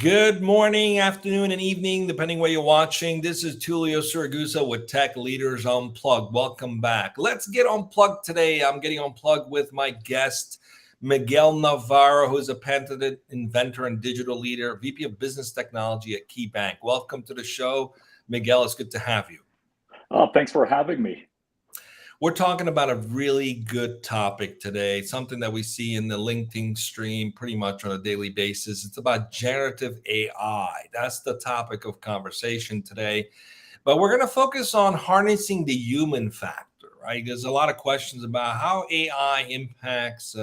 Good morning, afternoon, and evening, depending where you're watching. This is Tullio Siragusa with Tech Leaders Unplugged. Welcome back. Let's get unplugged today. I'm getting unplugged with my guest, Miguel Navarro, who's a patented inventor and digital leader, VP of Business Technology at KeyBank. Welcome to the show, Miguel. It's good to have you. Oh, thanks for having me. We're talking about a really good topic today, something that we see in the LinkedIn stream pretty much on a daily basis. It's about generative AI. That's the topic of conversation today. But we're going to focus on harnessing the human factor, right? There's a lot of questions about how AI impacts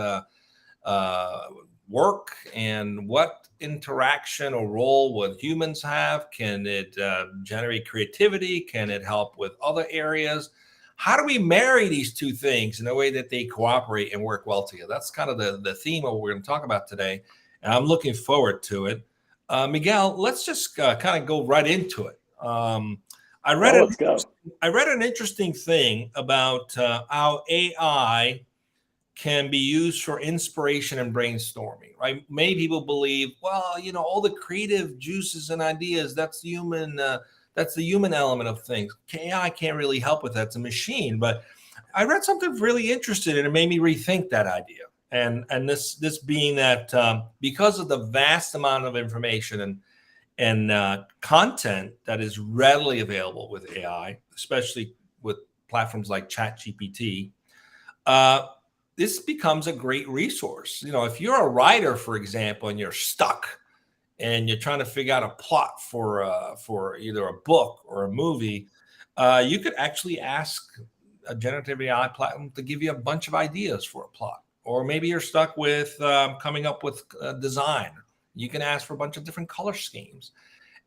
work and what interaction or role would humans have. Can it generate creativity? Can it help with other areas? How do we marry these two things in a way that they cooperate and work well together? That's kind of the theme of what we're going to talk about today. And I'm looking forward to it. Miguel, let's just kind of go right into it. Let's go. I read an interesting thing about how AI can be used for inspiration and brainstorming, right? Many people believe, well, all the creative juices and ideas, that's the human element of things. AI can't really help with that. It's a machine. But I read something really interesting and it made me rethink that idea. And this being that because of the vast amount of information and content that is readily available with AI, especially with platforms like ChatGPT, this becomes a great resource. If you're a writer, for example, and you're stuck and you're trying to figure out a plot for either a book or a movie, you could actually ask a generative AI platform to give you a bunch of ideas for a plot. Or maybe you're stuck with coming up with design. You can ask for a bunch of different color schemes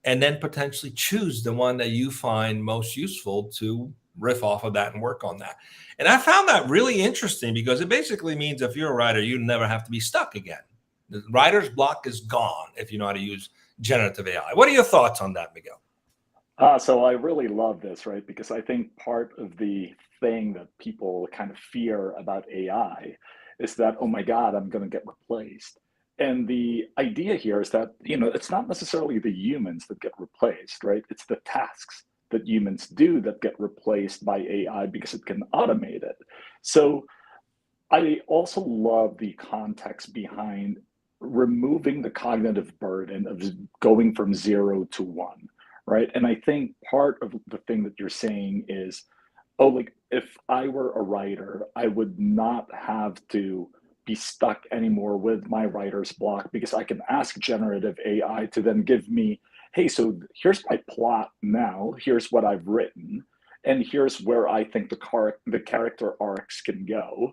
and then potentially choose the one that you find most useful to riff off of that and work on that. And I found that really interesting because it basically means if you're a writer, you never have to be stuck again. The writer's block is gone if you know how to use generative AI. What are your thoughts on that, Miguel? So I really love this, right? Because I think part of the thing that people kind of fear about AI is that, oh my God, I'm going to get replaced. And the idea here is that, it's not necessarily the humans that get replaced, right? It's the tasks that humans do that get replaced by AI because it can automate it. So I also love the context behind removing the cognitive burden of going from 0 to 1, right? And I think part of the thing that you're saying is, oh, like if I were a writer, I would not have to be stuck anymore with my writer's block because I can ask generative AI to then give me, hey, so here's my plot now, here's what I've written, and here's where I think the character arcs can go.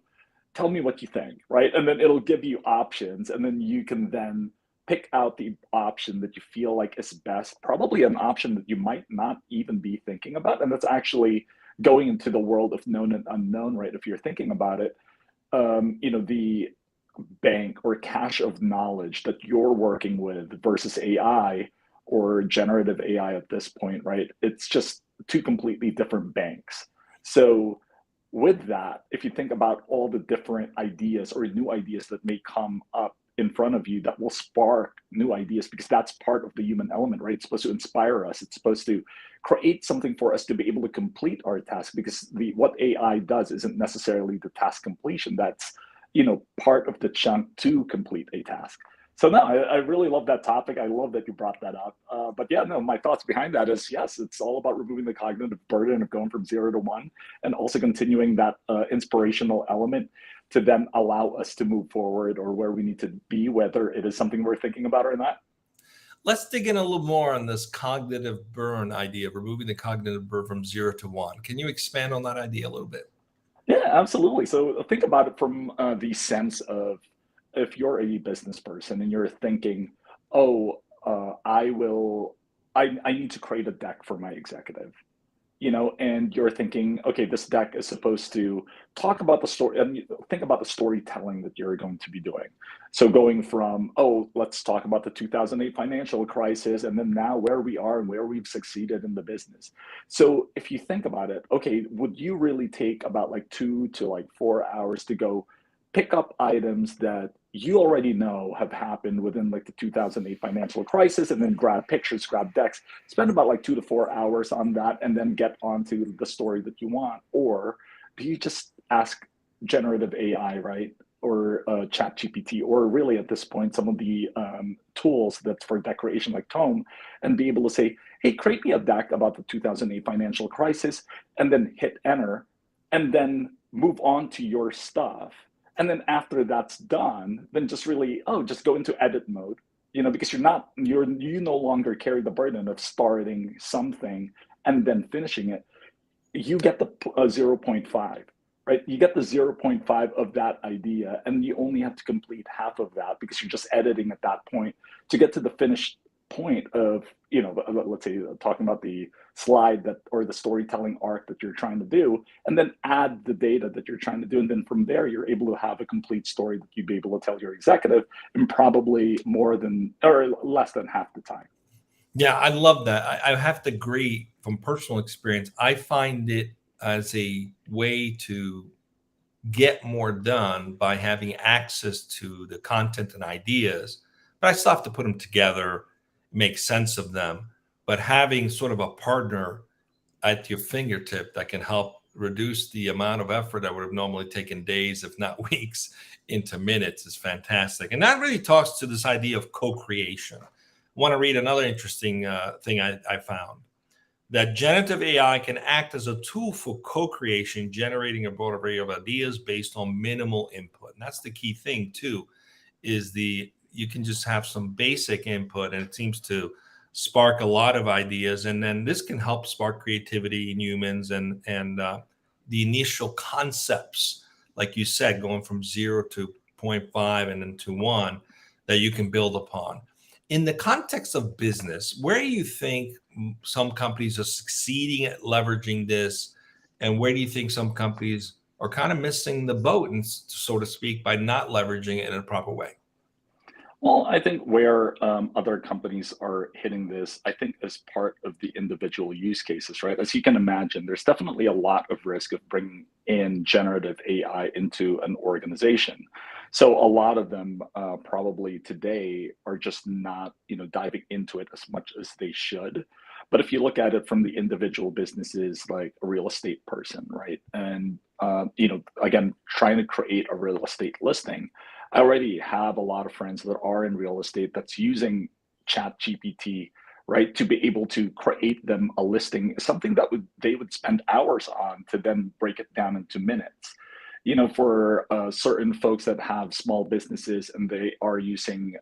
Tell me what you think, right? And then it'll give you options, and then you can then pick out the option that you feel like is best, probably an option that you might not even be thinking about. And that's actually going into the world of known and unknown, right? If you're thinking about it, the bank or cache of knowledge that you're working with versus AI or generative AI at this point, right? It's just two completely different banks. So with that, if you think about all the different ideas or new ideas that may come up in front of you that will spark new ideas, because that's part of the human element, right? It's supposed to inspire us. It's supposed to create something for us to be able to complete our task, because what AI does isn't necessarily the task completion. That's, part of the chunk to complete a task. So no, I really love that topic. I love that you brought that up. But yeah, no, my thoughts behind that is, yes, it's all about removing the cognitive burden of going from 0 to 1 and also continuing that inspirational element to then allow us to move forward or where we need to be, whether it is something we're thinking about or not. Let's dig in a little more on this cognitive burn idea of removing the cognitive burn from 0 to 1. Can you expand on that idea a little bit? Yeah, absolutely. So think about it from the sense of, if you're a business person and you're thinking, oh, I need to create a deck for my executive, and you're thinking, okay, this deck is supposed to talk about the story, and think about the storytelling that you're going to be doing. So going from, oh, let's talk about the 2008 financial crisis, and then now where we are and where we've succeeded in the business. So if you think about it, okay, would you really take about like 2 to 4 hours to go pick up items that you already know have happened within like the 2008 financial crisis, and then grab pictures, grab decks, spend about like 2 to 4 hours on that, and then get onto the story that you want? Or do you just ask generative AI, right? Or chat GPT, or really at this point, some of the tools that's for deck creation like Tome, and be able to say, hey, create me a deck about the 2008 financial crisis, and then hit enter, and then move on to your stuff. And then after that's done, then just really, just go into edit mode, because you no longer carry the burden of starting something and then finishing it. You get the zero 0.5, right? You get the 0.5 of that idea, and you only have to complete half of that because you're just editing at that point to get to the finished point of, let's say, talking about the slide that, or the storytelling arc that you're trying to do, and then add the data that you're trying to do. And then from there, you're able to have a complete story that you'd be able to tell your executive in probably more than, or less than half the time. Yeah, I love that. I have to agree from personal experience. I find it as a way to get more done by having access to the content and ideas, but I still have to put them together, make sense of them. But having sort of a partner at your fingertip that can help reduce the amount of effort that would have normally taken days, if not weeks, into minutes is fantastic. And that really talks to this idea of co-creation. I want to read another interesting thing I found, that generative AI can act as a tool for co-creation, generating a broad array of ideas based on minimal input. And that's the key thing too, is you can just have some basic input and it seems to spark a lot of ideas. And then this can help spark creativity in humans and the initial concepts, like you said, going from 0 to 0.5 and then to 1 that you can build upon. In the context of business, where do you think some companies are succeeding at leveraging this? And where do you think some companies are kind of missing the boat, and so to speak, by not leveraging it in a proper way? Well, I think where other companies are hitting this, I think as part of the individual use cases, right? As you can imagine, there's definitely a lot of risk of bringing in generative AI into an organization. So a lot of them probably today are just not, diving into it as much as they should. But if you look at it from the individual businesses, like a real estate person, right? And, again, trying to create a real estate listing, I already have a lot of friends that are in real estate that's using Chat GPT, right, to be able to create them a listing, something that they would spend hours on to then break it down into minutes. For certain folks that have small businesses and they are using,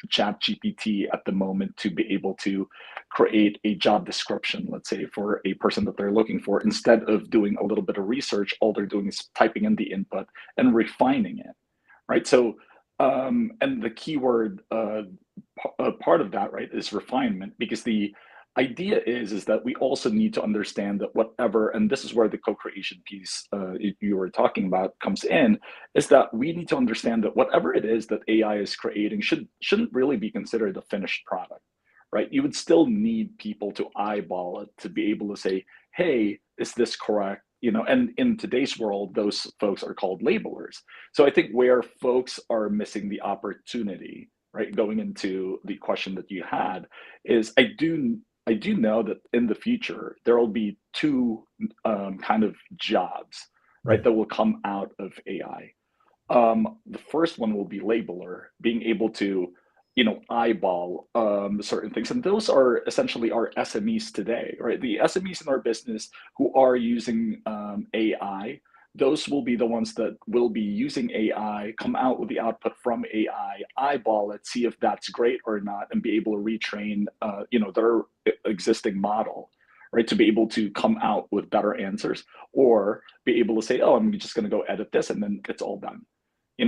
Chat GPT at the moment to be able to create a job description, let's say, for a person that they're looking for, instead of doing a little bit of research, all they're doing is typing in the input and refining it, right? So, and the keyword part of that, right, is refinement, because the idea is that we also need to understand that whatever, and this is where the co-creation piece you were talking about comes in, is that we need to understand that whatever it is that AI is creating shouldn't really be considered a finished product, right? You would still need people to eyeball it to be able to say, hey, is this correct? And in today's world, those folks are called labelers. So I think where folks are missing the opportunity, right, going into the question that you had, is I do know that in the future there will be two kind of jobs, right, that will come out of AI. The first one will be labeler, being able to, eyeball certain things, and those are essentially our SMEs today, right? The SMEs in our business who are using AI, those will be the ones that will be using AI, come out with the output from AI, eyeball it, see if that's great or not, and be able to retrain, their existing model, right, to be able to come out with better answers, or be able to say, oh, I'm just going to go edit this, and then it's all done.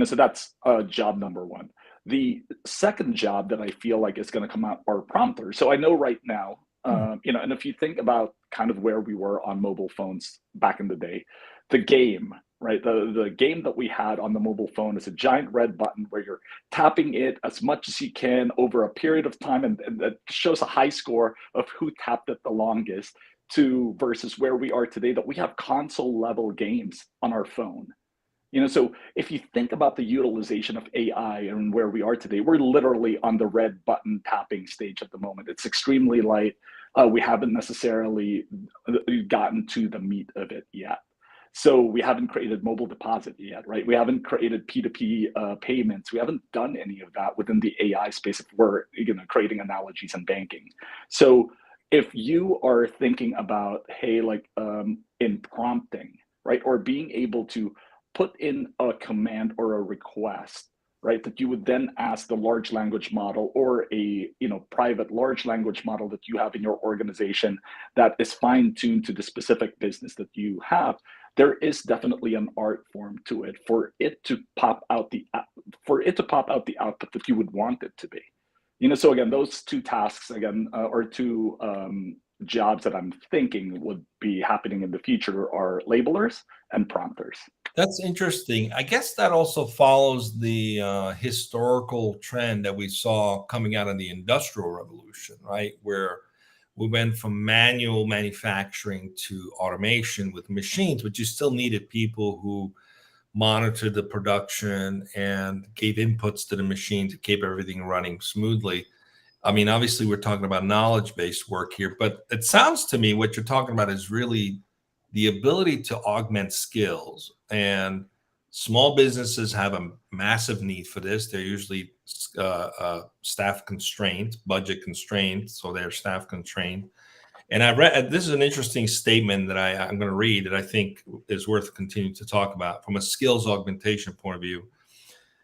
So that's job number one. The second job that I feel like is going to come out are prompters. So I know right now, and if you think about kind of where we were on mobile phones back in the day, the game, right? The game that we had on the mobile phone is a giant red button where you're tapping it as much as you can over a period of time, and that shows a high score of who tapped it the longest, to versus where we are today, that we have console level games on our phone. So if you think about the utilization of AI and where we are today, we're literally on the red button tapping stage at the moment. It's extremely light. We haven't necessarily gotten to the meat of it yet. So we haven't created mobile deposit yet, right? We haven't created P2P payments. We haven't done any of that within the AI space if we're creating analogies in banking. So if you are thinking about, hey, like in prompting, right, or being able to put in a command or a request, right, that you would then ask the large language model or a private large language model that you have in your organization that is fine-tuned to the specific business that you have, there is definitely an art form to it for it to pop out the output that you would want it to be. So again, those two tasks again, or two jobs that I'm thinking would be happening in the future are labelers and prompters. That's interesting. I guess that also follows the historical trend that we saw coming out of the Industrial Revolution, right? Where we went from manual manufacturing to automation with machines, but you still needed people who monitored the production and gave inputs to the machine to keep everything running smoothly. I mean, obviously, we're talking about knowledge-based work here, but it sounds to me what you're talking about is really the ability to augment skills. And small businesses have a massive need for this. They're usually staff constrained, budget constrained, so they're staff constrained. And I read, this is an interesting statement that I'm going to read that I think is worth continuing to talk about from a skills augmentation point of view.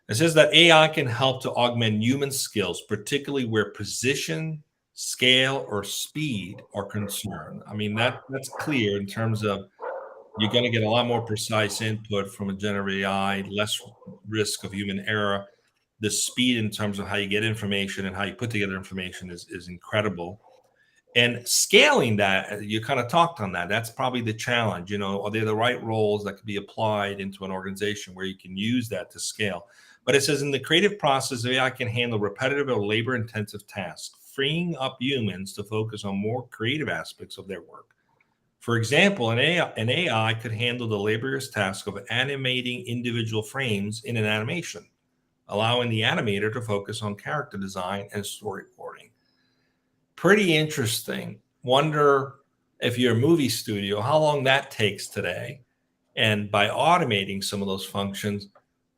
It says that AI can help to augment human skills, particularly where precision, scale, or speed are concerned. I mean, that's clear in terms of you're going to get a lot more precise input from a generative AI, less risk of human error. The speed in terms of how you get information and how you put together information is incredible. And scaling that, you kind of talked on that. That's probably the challenge. Are they the right roles that could be applied into an organization where you can use that to scale? But it says in the creative process, AI can handle repetitive or labor-intensive tasks, freeing up humans to focus on more creative aspects of their work. For example, an AI could handle the laborious task of animating individual frames in an animation, allowing the animator to focus on character design and storyboarding. Pretty interesting. Wonder if you're a movie studio, how long that takes today. And by automating some of those functions,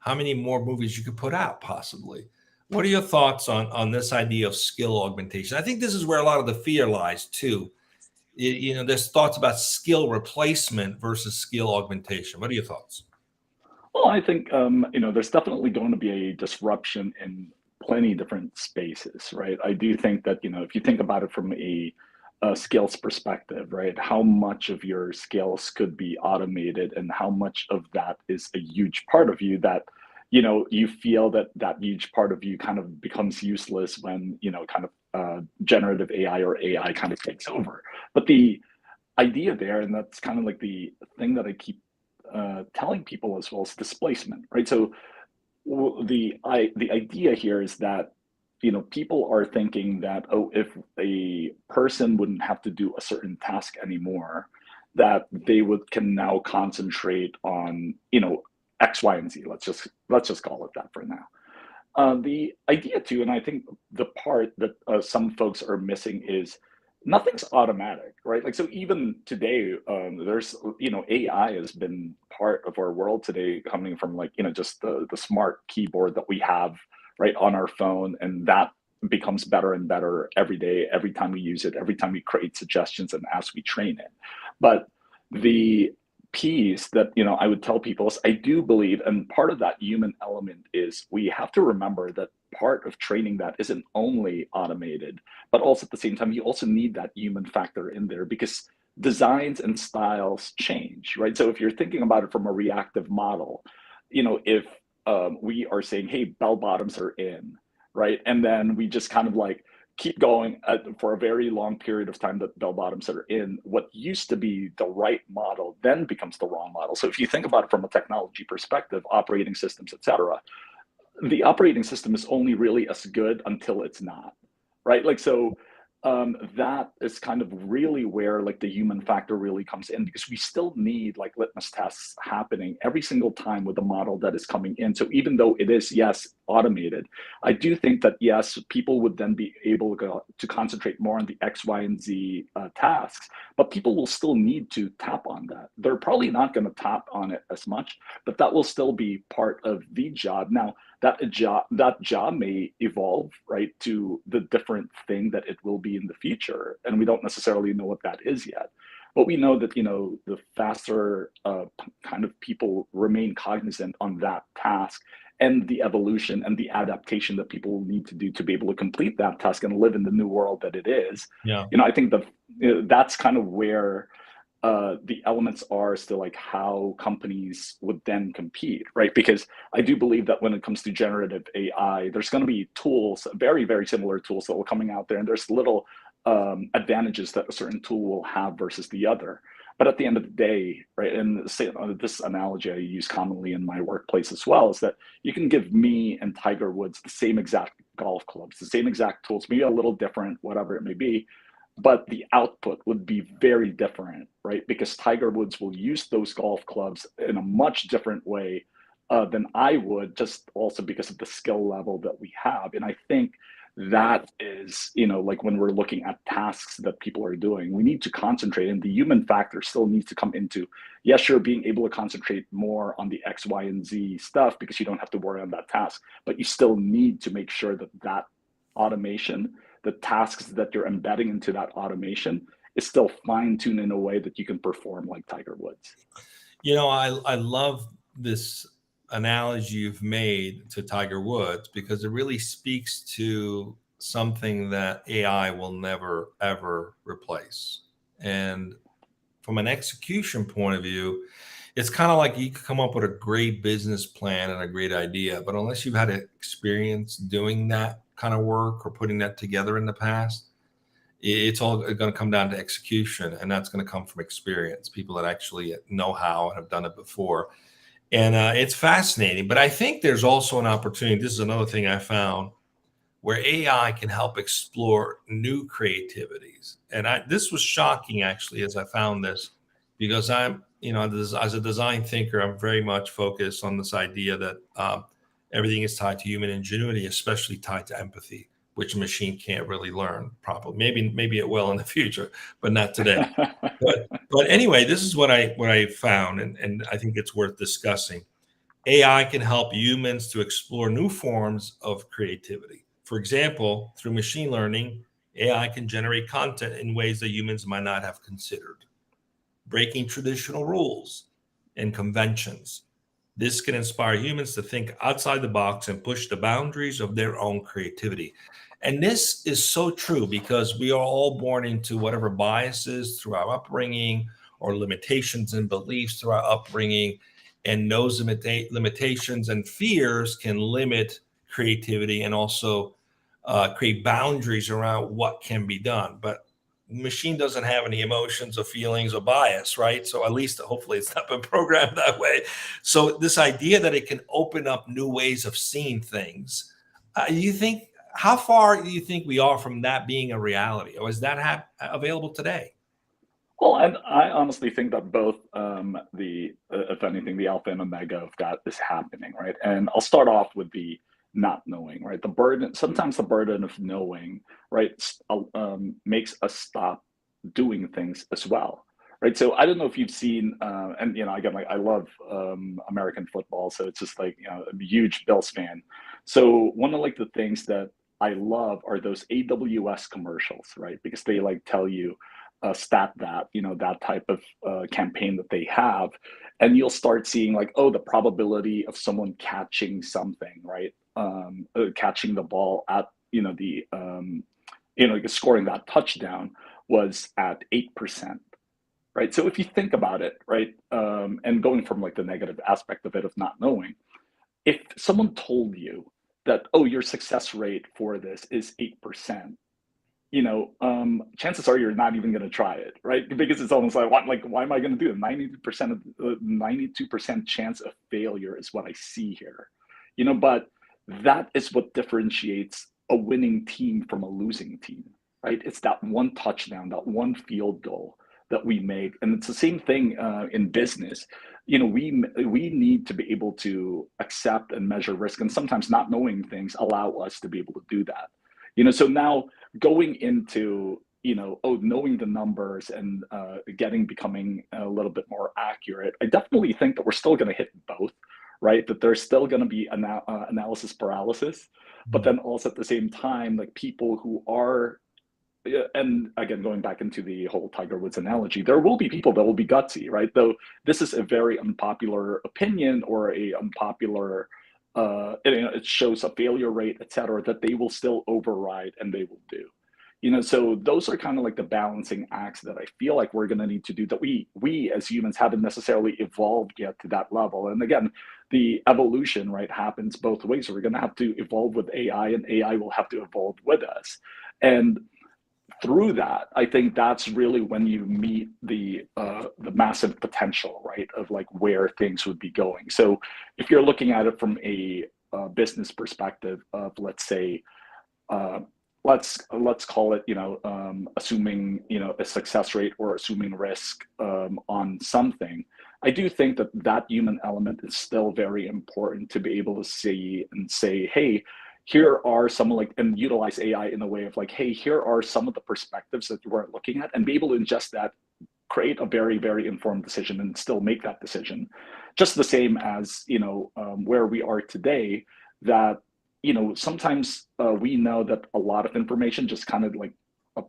how many more movies you could put out possibly. What are your thoughts on this idea of skill augmentation? I think this is where a lot of the fear lies too. There's thoughts about skill replacement versus skill augmentation. What are your thoughts? Well, I think there's definitely going to be a disruption in plenty different spaces, right? I do think that if you think about it from a skills perspective, right, how much of your skills could be automated, and how much of that is a huge part of you that you feel that that huge part of you kind of becomes useless when kind of generative AI or AI kind of takes over. But the idea there, and that's kind of like the thing that I keep telling people as well, is displacement, right? So the idea here is that people are thinking that, oh, if a person wouldn't have to do a certain task anymore, that they would can now concentrate on X, Y, and Z. Let's just call it that for now. The idea too, and I think the part that some folks are missing is nothing's automatic, right? Like, so even today, there's, AI has been part of our world today, coming from like, just the smart keyboard that we have right on our phone. And that becomes better and better every day, every time we use it, every time we create suggestions and as we train it. But the piece that I would tell people is, I do believe, and part of that human element is, we have to remember that part of training that isn't only automated, but also at the same time you also need that human factor in there, because designs and styles change, right? So if you're thinking about it from a reactive model, if we are saying, hey, bell bottoms are in, right, and then we just kind of like keep going for a very long period of time that bell bottoms are in, what used to be the right model then becomes the wrong model. So if you think about it from a technology perspective, operating systems, et cetera, the operating system is only really as good until it's not, right? Like, so that is kind of really where like the human factor really comes in, because we still need like litmus tests happening every single time with the model that is coming in. So even though it is, yes, automated, I do think that, yes, people would then be able to concentrate more on the X, Y, and Z tasks, but people will still need to tap on that. They're probably not going to tap on it as much, but that will still be part of the job. Now, that job may evolve, right, to the different thing that it will be in the future, and we don't necessarily know what that is yet. But we know that, the faster kind of people remain cognizant on that task, and the evolution and the adaptation that people will need to do to be able to complete that task and live in the new world that it is. Yeah. I think that that's kind of where the elements are still like how companies would then compete, right? Because I do believe that when it comes to generative AI, there's going to be tools, very, very similar tools that will coming out there, and there's little advantages that a certain tool will have versus the other. But at the end of the day, right, and this analogy I use commonly in my workplace as well, is that you can give me and Tiger Woods the same exact golf clubs, the same exact tools, maybe a little different, whatever it may be, but the output would be very different, right? Because Tiger Woods will use those golf clubs in a much different way than I would, just also because of the skill level that we have. And I think that is, like when we're looking at tasks that people are doing, we need to concentrate, and the human factor still needs to come into, yes, you're being able to concentrate more on the X, Y, and Z stuff because you don't have to worry on that task, but you still need to make sure that that automation, the tasks that you're embedding into that automation, is still fine-tuned in a way that you can perform like Tiger Woods. I love this analogy you've made to Tiger Woods, because it really speaks to something that AI will never, ever replace. And from an execution point of view, it's kind of like you could come up with a great business plan and a great idea, but unless you've had experience doing that kind of work or putting that together in the past, it's all going to come down to execution, and that's going to come from experience, people that actually know how and have done it before. And it's fascinating, but I think there's also an opportunity. This is another thing I found where AI can help explore new creativities. And this was shocking, actually, as I found this, because as a design thinker, I'm very much focused on this idea that everything is tied to human ingenuity, especially tied to empathy, which a machine can't really learn properly. Maybe it will in the future, but not today. But anyway, this is what I found, and I think it's worth discussing. AI can help humans to explore new forms of creativity. For example, through machine learning, AI can generate content in ways that humans might not have considered, breaking traditional rules and conventions. This can inspire humans to think outside the box and push the boundaries of their own creativity. And this is so true, because we are all born into whatever biases through our upbringing or limitations and beliefs through our upbringing. And those limitations and fears can limit creativity and also create boundaries around what can be done. But machine doesn't have any emotions or feelings or bias, right? So at least hopefully it's not been programmed that way. So this idea that it can open up new ways of seeing things, you think, how far do you think we are from that being a reality, or is that available today? Well, and I honestly think that both if anything, the alpha and omega of that is happening, right? And I'll start off with the not knowing, right? Sometimes the burden of knowing, right, makes us stop doing things as well, right? So I don't know if you've seen, and again, like I love American football, so it's just like I'm a huge Bills fan. So one of like the things that I love are those AWS commercials, right? Because they like tell you stat that that type of campaign that they have, and you'll start seeing like, oh, the probability of someone catching something, right, catching the ball at the scoring that touchdown was at 8%, right? So if you think about it, right, and going from like the negative aspect of it of not knowing, if someone told you that, oh, your success rate for this is 8%, chances are you're not even going to try it, right? Because it's almost like, why am I going to do it? 92% chance of failure is what I see here, but that is what differentiates a winning team from a losing team, right? It's that one touchdown, that one field goal that we make. And it's the same thing in business. We need to be able to accept and measure risk, and sometimes not knowing things allow us to be able to do that. So now going into knowing the numbers and becoming a little bit more accurate, I definitely think that we're still going to hit both, right? That there's still going to be analysis paralysis, but then also at the same time, like people who are, and again, going back into the whole Tiger Woods analogy, there will be people that will be gutsy, right? Though this is a very unpopular opinion or a unpopular, it shows a failure rate, et cetera, that they will still override and they will do. So those are kind of like the balancing acts that I feel like we're going to need to do, that we as humans haven't necessarily evolved yet to that level. And again, the evolution, right, happens both ways. So we're going to have to evolve with AI, and AI will have to evolve with us. And through that, I think that's really when you meet the massive potential, right, of like where things would be going. So if you're looking at it from a business perspective of, let's say, let's call it, assuming, a success rate or assuming risk on something, I do think that that human element is still very important to be able to see and say, hey, here are some, like, and utilize AI in a way of like, hey, here are some of the perspectives that you weren't looking at, and be able to ingest that, create a very, very informed decision, and still make that decision. Just the same as, where we are today, that, sometimes we know that a lot of information just kind of like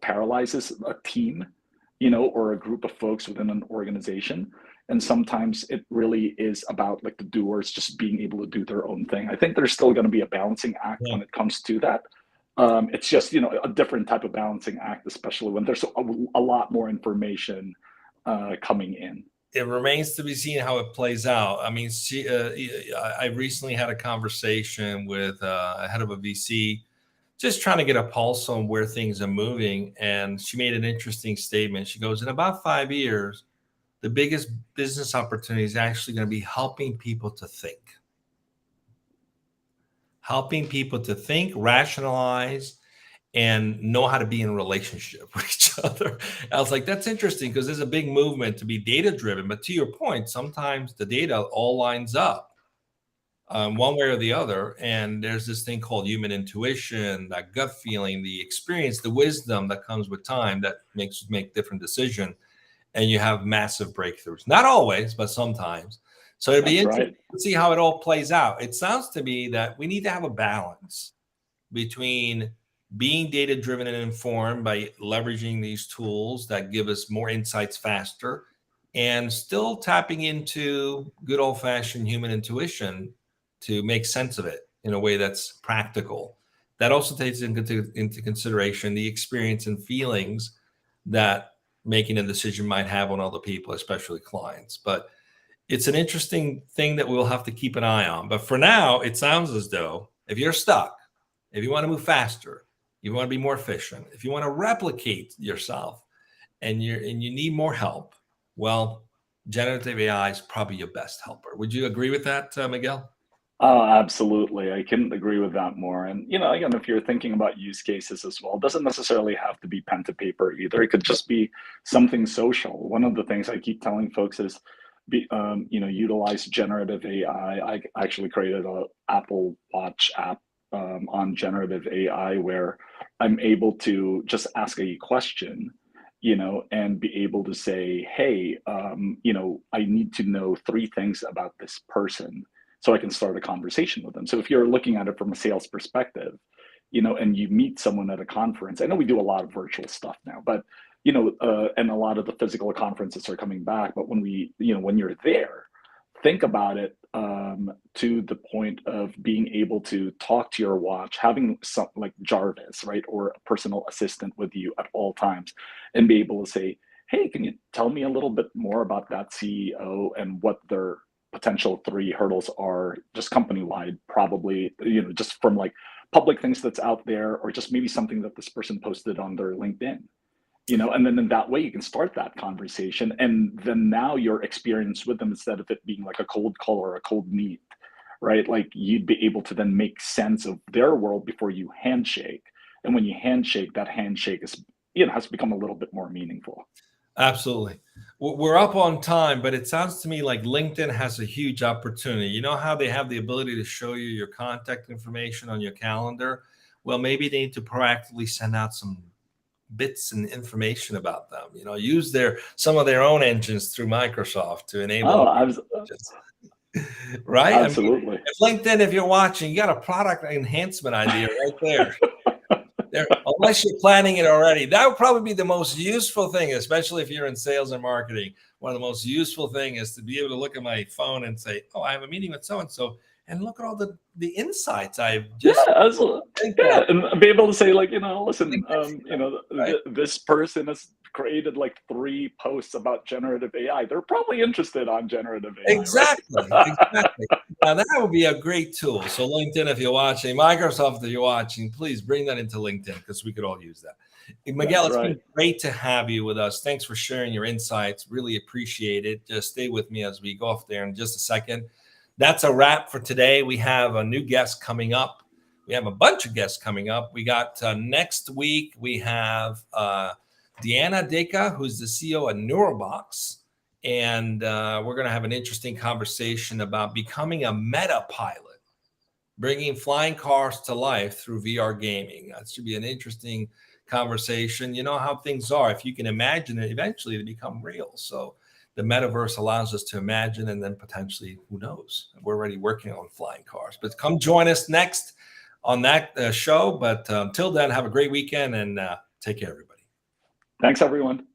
paralyzes a team, or a group of folks within an organization. And sometimes it really is about like the doers just being able to do their own thing. I think there's still going to be a balancing act when it comes to that. It's just, a different type of balancing act, especially when there's a lot more information coming in. It remains to be seen how it plays out. I mean, I recently had a conversation with a head of a VC, just trying to get a pulse on where things are moving. And she made an interesting statement. She goes, in about 5 years, the biggest business opportunity is actually going to be helping people to think, rationalize, and know how to be in a relationship with each other. I was like, that's interesting, because there's a big movement to be data driven. But to your point, sometimes the data all lines up one way or the other. And there's this thing called human intuition, that gut feeling, the experience, the wisdom that comes with time that makes you make different decisions. And you have massive breakthroughs. Not always, but sometimes. So it'd be interesting to see how it all plays out. It sounds to me that we need to have a balance between being data driven and informed by leveraging these tools that give us more insights faster, and still tapping into good old fashioned human intuition to make sense of it in a way that's practical. That also takes into consideration the experience and feelings that making a decision might have on other people, especially clients. But it's an interesting thing that we'll have to keep an eye on. But for now, it sounds as though if you're stuck, if you want to move faster, you want to be more efficient, if you want to replicate yourself, and you need more help, well, generative AI is probably your best helper. Would you agree with that, Miguel? Oh, absolutely. I couldn't agree with that more. And, again, if you're thinking about use cases as well, it doesn't necessarily have to be pen to paper either. It could just be something social. One of the things I keep telling folks is, utilize generative AI. I actually created an Apple Watch app on generative AI, where I'm able to just ask a question, and be able to say, hey, I need to know 3 things about this person, so I can start a conversation with them. So if you're looking at it from a sales perspective, and you meet someone at a conference, I know we do a lot of virtual stuff now, but, and a lot of the physical conferences are coming back, but when when you're there, think about it to the point of being able to talk to your watch, having something like Jarvis, right, or a personal assistant with you at all times, and be able to say, hey, can you tell me a little bit more about that CEO and what their potential 3 hurdles are, just company wide, probably, just from like public things that's out there, or just maybe something that this person posted on their LinkedIn, and then in that way you can start that conversation. And then now your experience with them, instead of it being like a cold call or a cold meet, right? Like, you'd be able to then make sense of their world before you handshake, And when you handshake, that handshake is, has become a little bit more meaningful. Absolutely. We're up on time, but it sounds to me like LinkedIn has a huge opportunity. You know how they have the ability to show you your contact information on your calendar? Well, maybe they need to proactively send out some bits and information about them. Use some of their own engines through Microsoft to enable Oh, right? I mean, absolutely. if LinkedIn, if you're watching, you got a product enhancement idea right there. Unless you're planning it already, that would probably be the most useful thing, especially if you're in sales and marketing. One of the most useful thing is to be able to look at my phone and say, "Oh, I have a meeting with so and so," and look at all the insights I've just and be able to say, like, listen, right? this person has created like 3 posts about generative AI. They're probably interested on generative AI, Exactly, right? exactly. Now that would be a great tool. So LinkedIn, if you're watching, Microsoft, if you're watching, please bring that into LinkedIn because we could all use that. Miguel, That's it's right. been great to have you with us. Thanks for sharing your insights. Really appreciate it. Just stay with me as we go off there in just a second. That's a wrap for today. We have a new guest coming up. We have a bunch of guests coming up. We got next week, we have Deanna Deka, who's the CEO of Neurobox. And we're going to have an interesting conversation about becoming a meta pilot, bringing flying cars to life through VR gaming. That should be an interesting conversation. You know how things are. If you can imagine it, eventually they become real. So the metaverse allows us to imagine, and then potentially, who knows? We're already working on flying cars. But come join us next on that show. But until then, have a great weekend and take care, everybody. Thanks, everyone.